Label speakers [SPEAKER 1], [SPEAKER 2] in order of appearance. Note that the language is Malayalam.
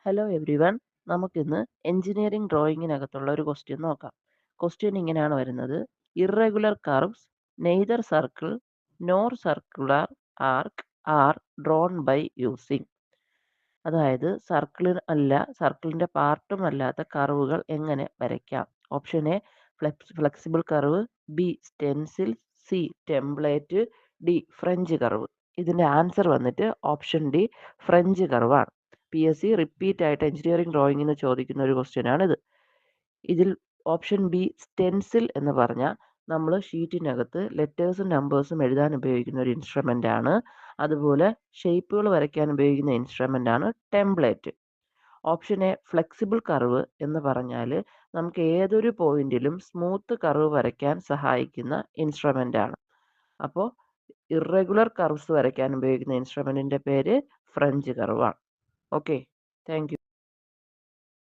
[SPEAKER 1] Hello everyone. നമുക്കിന്ന് എഞ്ചിനീയറിംഗ് ഡ്രോയിങ്ങിനകത്തുള്ള ഒരു ക്വസ്റ്റ്യൻ നോക്കാം. ക്വസ്റ്റ്യൻ ഇങ്ങനെയാണ് വരുന്നത്: irregular curves neither circle nor circular arc are drawn by using. അതായത് സർക്കിളിന്റെ പാർട്ടും അല്ലാത്ത കർവുകൾ എങ്ങനെ വരയ്ക്കാം? Option A flexible curve, B stencil, C template, D French curve. ഇതിന്റെ ആൻസർ വന്നിട്ട് ഓപ്ഷൻ ഡി ഫ്രഞ്ച് കർവാണ്. PSC റിപ്പീറ്റ് ആയിട്ട് എഞ്ചിനീയറിംഗ് ഡ്രോയിങ്ങിന് ചോദിക്കുന്ന ഒരു ക്വസ്റ്റ്യൻ ആണിത്. ഇതിൽ ഓപ്ഷൻ ബി സ്റ്റെൻസിൽ എന്ന് പറഞ്ഞാൽ നമ്മൾ ഷീറ്റിനകത്ത് ലെറ്റേഴ്സും നമ്പേഴ്സും എഴുതാൻ ഉപയോഗിക്കുന്ന ഒരു ഇൻസ്ട്രുമെന്റ് ആണ്. അതുപോലെ ഷേപ്പുകൾ വരയ്ക്കാൻ ഉപയോഗിക്കുന്ന ഇൻസ്ട്രുമെന്റ് ആണ് template. Option A flexible curve എന്ന് പറഞ്ഞാൽ നമുക്ക് ഏതൊരു പോയിന്റിലും സ്മൂത്ത് കർവ് വരയ്ക്കാൻ സഹായിക്കുന്ന ഇൻസ്ട്രുമെന്റ് ആണ്. അപ്പോൾ ഇറഗുലർ കർവ്സ് വരയ്ക്കാൻ ഉപയോഗിക്കുന്ന ഇൻസ്ട്രുമെന്റിന്റെ പേര് ഫ്രഞ്ച് കർവാണ്. Okay, thank U.